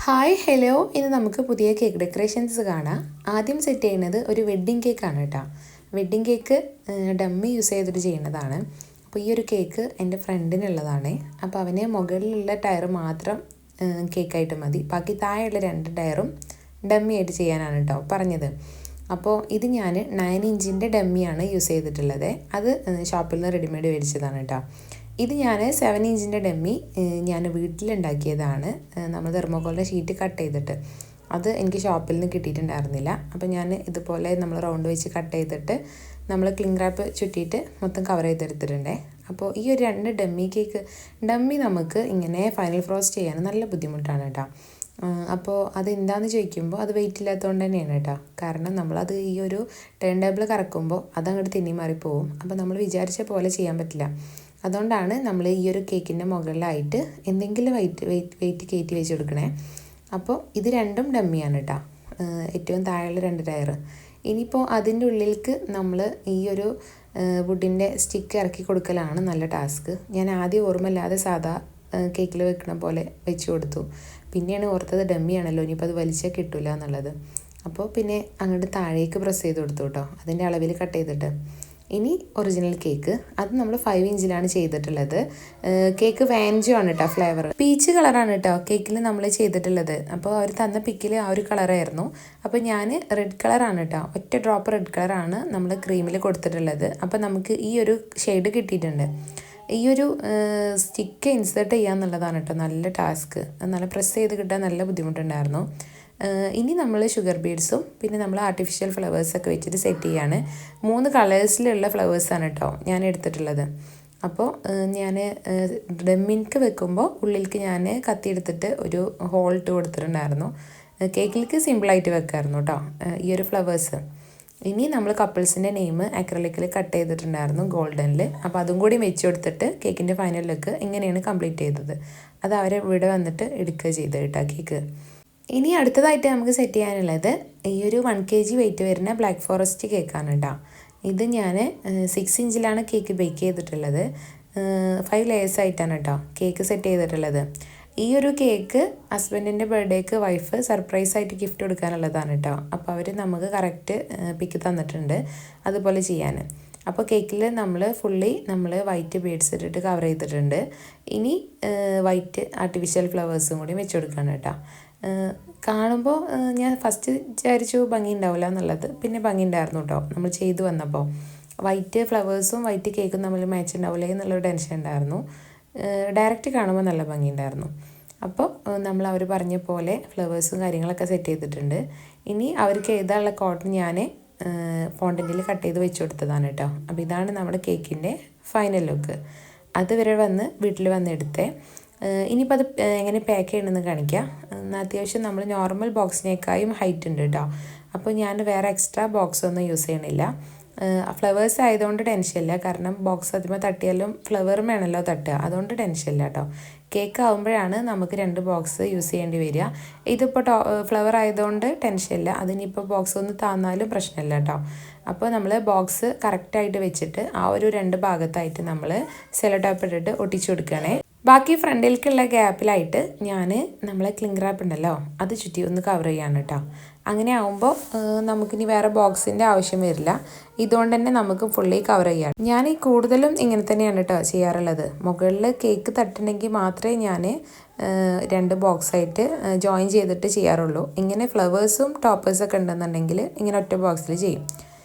Hi hello ഇന്ന് നമുക്ക് പുതിയ കേക്ക് ഡെക്കറേഷൻസ് കാണാം. ആദ്യം സെറ്റ് ചെയ്യുന്നത് ഒരു വെഡ്ഡിങ് കേക്കാണ് കേട്ടോ. വെഡ്ഡിങ് കേക്ക് ഡമ്മി യൂസ് ചെയ്തിട്ട് ചെയ്യുന്നതാണ്. അപ്പോൾ ഈ ഒരു കേക്ക് എൻ്റെ ഫ്രണ്ടിനുള്ളതാണ്. അപ്പോൾ അവന് മുകളിലുള്ള ടയർ മാത്രം കേക്കായിട്ട് മതി, ബാക്കി താഴെയുള്ള 2 ടയറും ഡമ്മി ആയിട്ട് ചെയ്യാനാണ് കേട്ടോ പറഞ്ഞത്. അപ്പോൾ ഇത് ഞാൻ 9 ഇഞ്ചിൻ്റെ ഡമ്മിയാണ് യൂസ് ചെയ്തിട്ടുള്ളത്. അത് ഷോപ്പിൽ നിന്ന് റെഡിമെയ്ഡ് മേടിച്ചതാണ് കേട്ടോ. ഇത് ഞാൻ 7 ഇഞ്ചിൻ്റെ ഡമ്മി ഞാൻ വീട്ടിലുണ്ടാക്കിയതാണ്. നമ്മൾ തെർമോക്കോളിൻ്റെ ഷീറ്റ് കട്ട് ചെയ്തിട്ട് അത് എനിക്ക് ഷോപ്പിൽ നിന്ന് കിട്ടിയിട്ടുണ്ടായിരുന്നില്ല. അപ്പോൾ ഞാൻ ഇതുപോലെ നമ്മൾ റൗണ്ട് വെച്ച് കട്ട് ചെയ്തിട്ട് നമ്മൾ ക്ലിംഗ് റാപ്പ് ചുറ്റിയിട്ട് മൊത്തം കവർ ചെയ്തെടുത്തിട്ടുണ്ട്. അപ്പോൾ ഈ ഒരു 2 ഡമ്മി നമുക്ക് ഇങ്ങനെ ഫൈനൽ ഫ്രോസ്റ്റ് ചെയ്യാൻ നല്ല ബുദ്ധിമുട്ടാണ് കേട്ടോ. അപ്പോൾ അതെന്താണെന്ന് ചോദിക്കുമ്പോൾ അത് വെയിറ്റ് ഇല്ലാത്തതുകൊണ്ട് തന്നെയാണ് കേട്ടോ. കാരണം നമ്മളത് ഈ ഒരു ടേൺ ടേബിൾ കറക്കുമ്പോൾ അതങ്ങോട്ട് തെന്നി മാറിപ്പോവും. അപ്പോൾ നമ്മൾ വിചാരിച്ച പോലെ ചെയ്യാൻ പറ്റില്ല. അതുകൊണ്ടാണ് നമ്മൾ ഈ ഒരു കേക്കിൻ്റെ മുകളിലായിട്ട് എന്തെങ്കിലും വെയിറ്റ് കയറ്റി വെച്ച് കൊടുക്കണേ. അപ്പോൾ ഇത് രണ്ടും ഡമ്മിയാണ് കേട്ടോ, ഏറ്റവും താഴെയുള്ള 2 ടയർ. ഇനിയിപ്പോൾ അതിൻ്റെ ഉള്ളിലേക്ക് നമ്മൾ ഈ ഒരു വുഡിൻ്റെ സ്റ്റിക്ക് ഇറക്കി കൊടുക്കലാണ് നല്ല ടാസ്ക്. ഞാൻ ആദ്യം ഓർമ്മയില്ലാതെ സാധാ കേക്കിൽ വെക്കണ പോലെ വെച്ച് കൊടുത്തു. പിന്നെയാണ് ഓർത്തത് ഡമ്മിയാണല്ലോ, ഇനിയിപ്പോൾ അത് വലിച്ചാൽ കിട്ടില്ല എന്നുള്ളത്. അപ്പോൾ പിന്നെ അങ്ങോട്ട് താഴേക്ക് പ്രസ് ചെയ്ത് കൊടുത്തു കേട്ടോ, അതിൻ്റെ അളവിൽ കട്ട് ചെയ്തിട്ട്. ഇനി ഒറിജിനൽ കേക്ക് അത് നമ്മൾ 5 ഇഞ്ചിലാണ് ചെയ്തിട്ടുള്ളത്. കേക്ക് വാൻജോ ആണ് കേട്ടോ, ഫ്ലേവർ പീച്ച് കളറാണ് കേട്ടോ കേക്കിൽ നമ്മൾ ചെയ്തിട്ടുള്ളത്. അപ്പോൾ അവർ തന്ന പിക്കിൽ ആ ഒരു കളറായിരുന്നു. അപ്പോൾ ഞാൻ റെഡ് കളറാണ് കേട്ടോ, ഒറ്റ ഡ്രോപ്പ് റെഡ് കളറാണ് നമ്മൾ ക്രീമിൽ കൊടുത്തിട്ടുള്ളത്. അപ്പോൾ നമുക്ക് ഈ ഒരു ഷെയ്ഡ് കിട്ടിയിട്ടുണ്ട്. ഈ ഒരു സ്റ്റിക്ക് ഇൻസേർട്ട് ചെയ്യുക എന്നുള്ളതാണ് കേട്ടോ നല്ല ടാസ്ക്. നല്ല പ്രസ് ചെയ്ത് കിട്ടാൻ നല്ല ബുദ്ധിമുട്ടുണ്ടായിരുന്നു. ഇനി നമ്മൾ ഷുഗർ ബീഡ്സും പിന്നെ നമ്മൾ ആർട്ടിഫിഷ്യൽ ഫ്ലവേഴ്സൊക്കെ വെച്ചിട്ട് സെറ്റ് ചെയ്യാണ്. 3 കളേഴ്സിലുള്ള ഫ്ലവേഴ്സാണ് കേട്ടോ ഞാൻ എടുത്തിട്ടുള്ളത്. അപ്പോൾ ഞാൻ ഡമ്മിക്ക് വെക്കുമ്പോൾ ഉള്ളിലേക്ക് ഞാൻ കത്തിയെടുത്തിട്ട് ഒരു ഹോൾ ഇട്ട് കൊടുത്തിട്ടുണ്ടായിരുന്നു. കേക്കിലേക്ക് സിമ്പിളായിട്ട് വെക്കായിരുന്നു കേട്ടോ ഈ ഒരു ഫ്ലവേഴ്സ്. ഇനി നമ്മൾ കപ്പിൾസിൻ്റെ നെയിം അക്രലിക്കിൽ കട്ട് ചെയ്തിട്ടുണ്ടായിരുന്നു ഗോൾഡനിൽ. അപ്പോൾ അതും കൂടി വെച്ച് കൊടുത്തിട്ട് കേക്കിൻ്റെ ഫൈനൽ ലുക്ക് ഇങ്ങനെയാണ് കംപ്ലീറ്റ് ചെയ്തത്. അത് അവരെ ഇവിടെ വന്നിട്ട് എടുക്കുക ചെയ്ത് കേട്ടോ കേക്ക്. ഇനി അടുത്തതായിട്ട് നമുക്ക് സെറ്റ് ചെയ്യാനുള്ളത് ഈ ഒരു 1 kg വെയിറ്റ് വരുന്ന ബ്ലാക്ക് ഫോറസ്റ്റ് കേക്കാണ് കേട്ടോ. ഇത് ഞാൻ 6 ഇഞ്ചിലാണ് കേക്ക് ബേക്ക് ചെയ്തിട്ടുള്ളത്. 5 ലെയേഴ്സ് ആയിട്ടാണ് കേട്ടോ കേക്ക് സെറ്റ് ചെയ്തിട്ടുള്ളത്. ഈ ഒരു കേക്ക് ഹസ്ബൻഡിൻ്റെ ബർത്ത്ഡേക്ക് വൈഫ് സർപ്രൈസ് ആയിട്ട് ഗിഫ്റ്റ് കൊടുക്കാനുള്ളതാണ് കേട്ടോ. അപ്പോൾ അവർ നമുക്ക് കറക്റ്റ് പിക്ക് തന്നിട്ടുണ്ട് അതുപോലെ ചെയ്യാൻ. അപ്പോൾ കേക്കിൽ നമ്മൾ ഫുള്ളി വൈറ്റ് ബീഡ്സ് ഇട്ടിട്ട് കവർ ചെയ്തിട്ടുണ്ട്. ഇനി വൈറ്റ് ആർട്ടിഫിഷ്യൽ ഫ്ലവേഴ്സും കൂടി വെച്ച് കൊടുക്കുകയാണ് കേട്ടോ. കാണുമ്പോൾ ഞാൻ ഫസ്റ്റ് വിചാരിച്ചു ഭംഗി ഉണ്ടാവില്ല എന്നുള്ളത്, പിന്നെ ഭംഗി ഉണ്ടായിരുന്നു കേട്ടോ. നമ്മൾ ചെയ്തു വന്നപ്പോൾ വൈറ്റ് ഫ്ലവേഴ്സും വൈറ്റ് കേക്കും നമ്മൾ മാച്ച് ഉണ്ടാവില്ലേ എന്നുള്ളൊരു ടെൻഷൻ ഉണ്ടായിരുന്നു. ഡയറക്റ്റ് കാണുമ്പോൾ നല്ല ഭംഗി ഉണ്ടായിരുന്നു. അപ്പോൾ നമ്മൾ അവർ പറഞ്ഞ പോലെ ഫ്ലവേഴ്സും കാര്യങ്ങളൊക്കെ സെറ്റ് ചെയ്തിട്ടുണ്ട്. ഇനി അവർക്ക് എഴുതാനുള്ള കോട്ടൺ ഞാൻ ഫോണ്ടൻറ്റിൽ കട്ട് ചെയ്ത് വെച്ച് കൊടുത്തതാണ് കേട്ടോ. അപ്പോൾ ഇതാണ് നമ്മുടെ കേക്കിൻ്റെ ഫൈനൽ ലുക്ക്. അതുവരെ വീട്ടിൽ വന്ന് എടുത്തേ. ഇനിയിപ്പോൾ അത് എങ്ങനെ പാക്ക് ചെയ്യണമെന്ന് കാണിക്കാം. അത്യാവശ്യം നമ്മൾ നോർമൽ ബോക്സിനേക്കാളും ഹൈറ്റ് ഉണ്ട് കേട്ടോ. അപ്പോൾ ഞാൻ വേറെ എക്സ്ട്രാ ബോക്സ് ഒന്നും യൂസ് ചെയ്യണില്ല. ഫ്ലവേഴ്സ് ആയതുകൊണ്ട് ടെൻഷനില്ല, കാരണം ബോക്സ് അതിമേ തട്ടിയാലും ഫ്ലവർ വേണമല്ലോ തട്ടുക, അതുകൊണ്ട് ടെൻഷനില്ല കേട്ടോ. കേക്ക് ആകുമ്പോഴാണ് നമുക്ക് 2 ബോക്സ് യൂസ് ചെയ്യേണ്ടി വരിക. ഇതിപ്പോൾ ഫ്ലവർ ആയതുകൊണ്ട് ടെൻഷനില്ല, അതിനിപ്പോൾ ബോക്സ് ഒന്ന് താന്നാലും പ്രശ്നമില്ല കേട്ടോ. അപ്പോൾ നമ്മൾ ബോക്സ് കറക്റ്റായിട്ട് വെച്ചിട്ട് ആ ഒരു 2 ഭാഗത്തായിട്ട് നമ്മൾ സെല്ലോ ടാപ്പ് ഇട്ടിട്ട് ഒട്ടിച്ചു കൊടുക്കുകയാണേ. ബാക്കി ഫ്രണ്ടിലേക്കുള്ള ഗ്യാപ്പിലായിട്ട് ഞാൻ നമ്മളെ ക്ലിംഗ് റാപ്പ് ഉണ്ടല്ലോ അത് ചുറ്റി ഒന്ന് കവർ ചെയ്യാണ് കേട്ടോ. അങ്ങനെ ആകുമ്പോൾ നമുക്കിനി വേറെ ബോക്സിൻ്റെ ആവശ്യം വരില്ല. ഇതുകൊണ്ട് തന്നെ നമുക്ക് ഫുള്ളി കവർ ചെയ്യാം. ഞാൻ ഈ കൂടുതലും ഇങ്ങനെ തന്നെയാണ് കേട്ടോ ചെയ്യാറുള്ളത്. മുകളിൽ കേക്ക് തട്ടുണ്ടെങ്കിൽ മാത്രമേ ഞാൻ 2 ബോക്സായിട്ട് ജോയിൻ ചെയ്തിട്ട് ചെയ്യാറുള്ളൂ. ഇങ്ങനെ ഫ്ലവേഴ്സും ടോപ്പേഴ്സൊക്കെ ഉണ്ടെന്നുണ്ടെങ്കിൽ ഇങ്ങനെ ഒറ്റ ബോക്സിൽ ചെയ്യും.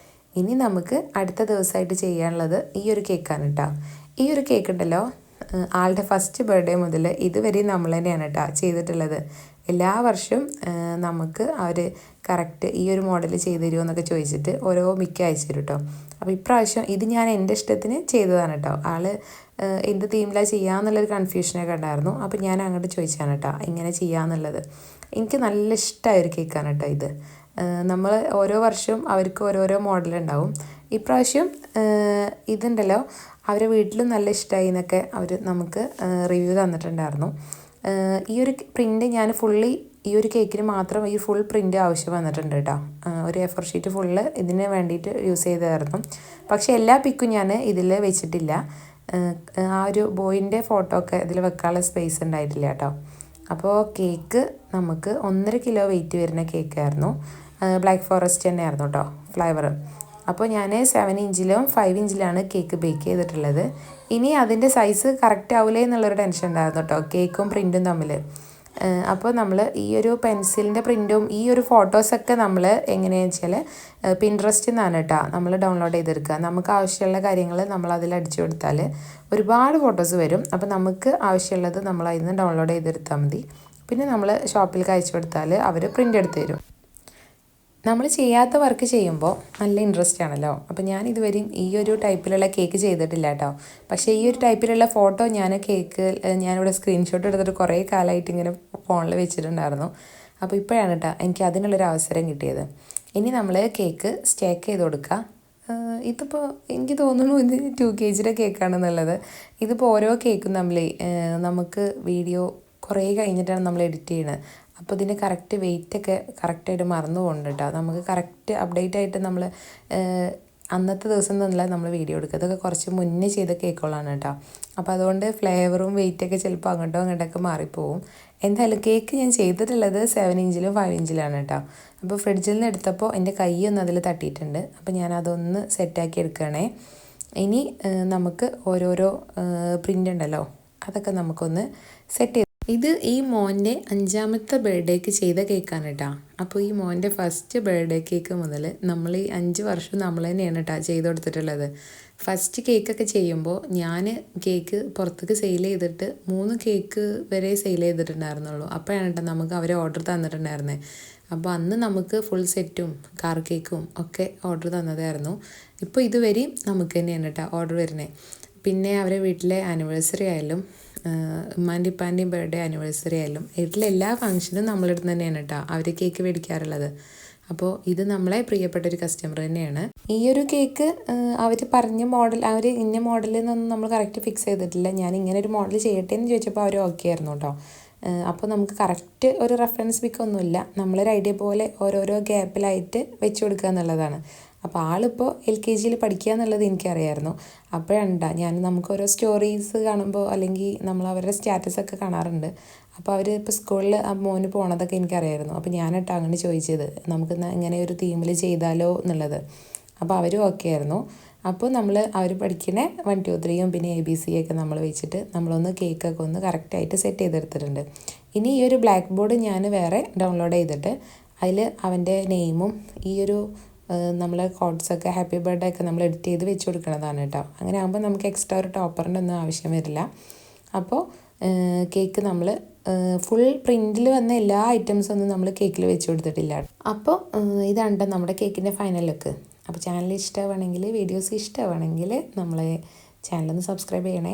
ഇനി നമുക്ക് അടുത്ത ദിവസമായിട്ട് ചെയ്യാനുള്ളത് ഈ ഒരു കേക്കാണ് കേട്ടോ. ഈ ഒരു കേക്ക് ഉണ്ടല്ലോ ആളുടെ ഫസ്റ്റ് ബർത്ത്ഡേ മുതൽ ഇതുവരെ നമ്മൾ തന്നെയാണ് കേട്ടോ ചെയ്തിട്ടുള്ളത്. എല്ലാ വർഷവും നമുക്ക് അവർ കറക്റ്റ് ഈ ഒരു മോഡൽ ചെയ്ത് തരുമോ എന്നൊക്കെ ചോദിച്ചിട്ട് ഓരോ മിക്ക അയച്ചു തരും കേട്ടോ. അപ്പോൾ ഇപ്രാവശ്യം ഇത് ഞാൻ എൻ്റെ ഇഷ്ടത്തിന് ചെയ്തതാണ് കേട്ടോ. ആൾ എന്ത് തീമിലാണ് ചെയ്യാമെന്നുള്ളൊരു കൺഫ്യൂഷനൊക്കെ ഉണ്ടായിരുന്നു. അപ്പോൾ ഞാൻ അങ്ങോട്ട് ചോദിച്ചാണ് കേട്ടോ ഇങ്ങനെ ചെയ്യാമെന്നുള്ളത്. എനിക്ക് നല്ല ഇഷ്ടമായ ഒരു കേക്കാണ് കേട്ടോ ഇത്. നമ്മൾ ഓരോ വർഷവും അവർക്ക് ഓരോരോ മോഡലുണ്ടാവും. ഇപ്രാവശ്യം ഇതുണ്ടല്ലോ അവരെ വീട്ടിലും നല്ല ഇഷ്ടമായി എന്നൊക്കെ അവർ നമുക്ക് റിവ്യൂ തന്നിട്ടുണ്ടായിരുന്നു. ഈ ഒരു പ്രിൻ്റ് ഞാൻ ഫുള്ളി ഈ ഒരു കേക്കിന് മാത്രം ഈ ഫുൾ പ്രിൻ്റ് ആവശ്യം വന്നിട്ടുണ്ട് കേട്ടോ. ഒരു A4 ഷീറ്റ് ഫുള്ള് ഇതിന് വേണ്ടിയിട്ട് യൂസ് ചെയ്തായിരുന്നു. പക്ഷേ എല്ലാ പിക്കും ഞാൻ ഇതിൽ വെച്ചിട്ടില്ല. ആ ഒരു ബോയിൻ്റെ ഫോട്ടോ ഒക്കെ ഇതിൽ വെക്കാനുള്ള സ്പേസ് ഉണ്ടായിട്ടില്ല കേട്ടോ. അപ്പോൾ കേക്ക് നമുക്ക് 1.5 കിലോ വെയിറ്റ് വരുന്ന കേക്കായിരുന്നു. ബ്ലാക്ക് ഫോറസ്റ്റ് തന്നെയായിരുന്നു കേട്ടോ ഫ്ലേവർ. അപ്പോൾ ഞാൻ 7 ഇഞ്ചിലും 5 ഇഞ്ചിലാണ് കേക്ക് ബേക്ക് ചെയ്തിട്ടുള്ളത്. ഇനി അതിൻ്റെ സൈസ് കറക്റ്റ് ആവില്ലേ എന്നുള്ളൊരു ടെൻഷൻ ഉണ്ടായിരുന്നു കേട്ടോ കേക്കും പ്രിൻറ്റും തമ്മിൽ. അപ്പോൾ നമ്മൾ ഈ ഒരു പെൻസിലിൻ്റെ പ്രിൻറ്റും ഈ ഒരു ഫോട്ടോസൊക്കെ നമ്മൾ എങ്ങനെയാണെന്ന് വെച്ചാൽ പിൻട്രസ്റ്റിൽ നിന്നാണ് കേട്ടോ നമ്മൾ ഡൗൺലോഡ് ചെയ്തെടുക്കുക. നമുക്ക് ആവശ്യമുള്ള കാര്യങ്ങൾ നമ്മൾ അതിൽ അടിച്ചു കൊടുത്താൽ ഒരുപാട് ഫോട്ടോസ് വരും. അപ്പോൾ നമുക്ക് ആവശ്യമുള്ളത് നമ്മൾ അതിൽ നിന്ന് ഡൗൺലോഡ് ചെയ്തെടുത്താൽ മതി. പിന്നെ നമ്മൾ ഷോപ്പിൽ അയച്ചു കൊടുത്താൽ അവർ പ്രിൻ്റ് എടുത്ത് തരും. നമ്മൾ ചെയ്യാത്ത വർക്ക് ചെയ്യുമ്പോൾ നല്ല ഇൻട്രസ്റ്റ് ആണല്ലോ. അപ്പോൾ ഞാൻ ഇതുവരെയും ഈ ഒരു ടൈപ്പിലുള്ള കേക്ക് ചെയ്തിട്ടില്ല കേട്ടോ. പക്ഷേ ഈ ഒരു ടൈപ്പിലുള്ള ഫോട്ടോ ഞാനിവിടെ സ്ക്രീൻഷോട്ട് എടുത്തിട്ട് കുറേ കാലമായിട്ട് ഇങ്ങനെ ഫോണിൽ വെച്ചിട്ടുണ്ടായിരുന്നു. അപ്പോൾ ഇപ്പോഴാണ് കേട്ടോ എനിക്ക് അതിനുള്ളൊരു അവസരം കിട്ടിയത്. ഇനി നമ്മൾ കേക്ക് സ്റ്റേക്ക് ചെയ്ത് കൊടുക്കുക. ഇതിപ്പോൾ എനിക്ക് തോന്നുന്നു ഇത് 2 kg കേക്കാണെന്നുള്ളത്. ഇതിപ്പോൾ ഓരോ കേക്കും നമുക്ക് വീഡിയോ കുറേ കഴിഞ്ഞിട്ടാണ് നമ്മൾ എഡിറ്റ് ചെയ്യുന്നത്. അപ്പോൾ ഇതിൻ്റെ കറക്റ്റ് വെയിറ്റൊക്കെ കറക്റ്റായിട്ട് മറന്നു പോകുന്നുണ്ട് കേട്ടോ. നമുക്ക് കറക്റ്റ് അപ്ഡേറ്റ് ആയിട്ട് നമ്മൾ അന്നത്തെ ദിവസം തന്നല്ല നമ്മൾ വീഡിയോ എടുക്കുക. അതൊക്കെ കുറച്ച് മുന്നേ ചെയ്ത കേക്കുകളാണ് കേട്ടോ. അപ്പോൾ അതുകൊണ്ട് ഫ്ലേവറും വെയിറ്റൊക്കെ ചിലപ്പോൾ അങ്ങോട്ടൊക്കെ മാറിപ്പോവും. എന്തായാലും കേക്ക് ഞാൻ ചെയ്തിട്ടുള്ളത് 7 ഇഞ്ചിലും 5 ഇഞ്ചിലാണ് കേട്ടോ. അപ്പോൾ ഫ്രിഡ്ജിൽ നിന്ന് എടുത്തപ്പോൾ എൻ്റെ കൈയൊന്നും അതിൽ തട്ടിയിട്ടുണ്ട്. അപ്പോൾ ഞാനതൊന്ന് സെറ്റാക്കി എടുക്കുകയാണേ. ഇനി നമുക്ക് ഓരോരോ പ്രിൻ്റ് ഉണ്ടല്ലോ അതൊക്കെ നമുക്കൊന്ന് സെറ്റ് ചെയ്ത്. ഇത് ഈ മോൻ്റെ 5ാമത്തെ ബർത്ത്ഡേക്ക് ചെയ്ത കേക്കാണ് കേട്ടോ. അപ്പോൾ ഈ മോൻ്റെ ഫസ്റ്റ് ബർത്ത്ഡേ കേക്ക് മുതൽ നമ്മൾ ഈ 5 വർഷം നമ്മൾ തന്നെയാണ് കേട്ടോ ചെയ്ത് കൊടുത്തിട്ടുള്ളത്. ഫസ്റ്റ് കേക്കൊക്കെ ചെയ്യുമ്പോൾ ഞാൻ കേക്ക് പുറത്തേക്ക് സെയിൽ ചെയ്തിട്ട് 3 കേക്ക് വരെ സെയിൽ ചെയ്തിട്ടുണ്ടായിരുന്നുള്ളൂ. അപ്പോഴാണ് കേട്ടോ നമുക്ക് അവർ ഓർഡർ തന്നിട്ടുണ്ടായിരുന്നത്. അപ്പോൾ അന്ന് നമുക്ക് ഫുൾ സെറ്റും കാർ കേക്കും ഒക്കെ ഓർഡർ തന്നതായിരുന്നു. ഇപ്പോൾ ഇതുവരെയും നമുക്ക് തന്നെയാണ് കേട്ടോ ഓർഡർ വരുന്നത്. പിന്നെ അവരെ വീട്ടിലെ ആനിവേഴ്സറി ആയാലും ഉമ്മാൻ്റെ ഉപ്പാൻ്റെയും ബർത്ത്ഡേ ആനിവേഴ്സറി ആയാലും വീട്ടിലെ എല്ലാ ഫംഗ്ഷനും നമ്മളെടുത്ത് തന്നെയാണ് കേട്ടോ അവർ കേക്ക് മേടിക്കാറുള്ളത്. അപ്പോൾ ഇത് നമ്മളെ പ്രിയപ്പെട്ടൊരു കസ്റ്റമർ തന്നെയാണ്. ഈ ഒരു കേക്ക് അവർ പറഞ്ഞ മോഡൽ അവർ ഇന്ന മോഡലിൽ നിന്നൊന്നും നമ്മൾ കറക്റ്റ് ഫിക്സ് ചെയ്തിട്ടില്ല. ഞാൻ ഇങ്ങനെ ഒരു മോഡൽ ചെയ്യട്ടെ എന്ന് ചോദിച്ചപ്പോൾ അവർ ഓക്കെ ആയിരുന്നു കേട്ടോ. അപ്പോൾ നമുക്ക് കറക്റ്റ് ഒരു റെഫറൻസ് പിക്കൊന്നുമില്ല. നമ്മളൊരു ഐഡിയ പോലെ ഓരോരോ ഗ്യാപ്പിലായിട്ട് വെച്ച് കൊടുക്കുക എന്നുള്ളതാണ്. അപ്പോൾ ആളിപ്പോൾ LKG പഠിക്കുക എന്നുള്ളത് എനിക്കറിയായിരുന്നു. അപ്പോഴാണ് നമുക്ക് ഓരോ സ്റ്റോറീസ് കാണുമ്പോൾ അല്ലെങ്കിൽ നമ്മൾ അവരുടെ സ്റ്റാറ്റസൊക്കെ കാണാറുണ്ട്. അപ്പോൾ അവർ ഇപ്പോൾ സ്കൂളിൽ ആ മോന് പോണതൊക്കെ എനിക്കറിയായിരുന്നു. അപ്പോൾ ഞാനിട്ടോ അങ്ങനെ ചോദിച്ചത് നമുക്ക് ഇങ്ങനെ ഒരു തീമിൽ ചെയ്താലോ എന്നുള്ളത്. അപ്പോൾ അവരും ഓക്കെ ആയിരുന്നു. അപ്പോൾ അവർ പഠിക്കുന്ന 1 2 3 പിന്നെ ABC ഒക്കെ നമ്മൾ വെച്ചിട്ട് നമ്മളൊന്ന് കേക്കൊക്കെ ഒന്ന് കറക്റ്റായിട്ട് സെറ്റ് ചെയ്തെടുത്തിട്ടുണ്ട്. ഇനി ഈ ഒരു ബ്ലാക്ക് ബോർഡ് ഞാൻ വേറെ ഡൗൺലോഡ് ചെയ്തിട്ട് അതിൽ അവൻ്റെ നെയിമും ഈ ഒരു നമ്മൾ കോഡ്സൊക്കെ ഹാപ്പി ബർത്ത്ഡേ ഒക്കെ നമ്മൾ എഡിറ്റ് ചെയ്ത് വെച്ച് കൊടുക്കുന്നതാണ് കേട്ടോ. അങ്ങനെ ആകുമ്പോൾ നമുക്ക് എക്സ്ട്രാ ഒരു ടോപ്പറിൻ്റെ ഒന്നും ആവശ്യം വരില്ല. അപ്പോൾ കേക്ക് നമ്മൾ ഫുൾ പ്രിൻറ്റിൽ വന്ന എല്ലാ ഐറ്റംസൊന്നും നമ്മൾ കേക്കിൽ വെച്ച് കൊടുത്തിട്ടില്ല. അപ്പോൾ ഇതാണ് നമ്മുടെ കേക്കിൻ്റെ ഫൈനൽ ലുക്ക്. അപ്പോൾ ചാനൽ ഇഷ്ടമാണെങ്കിൽ വീഡിയോസ് ഇഷ്ടമാണെങ്കിൽ നമ്മളെ ചാനലൊന്ന് സബ്സ്ക്രൈബ് ചെയ്യണേ.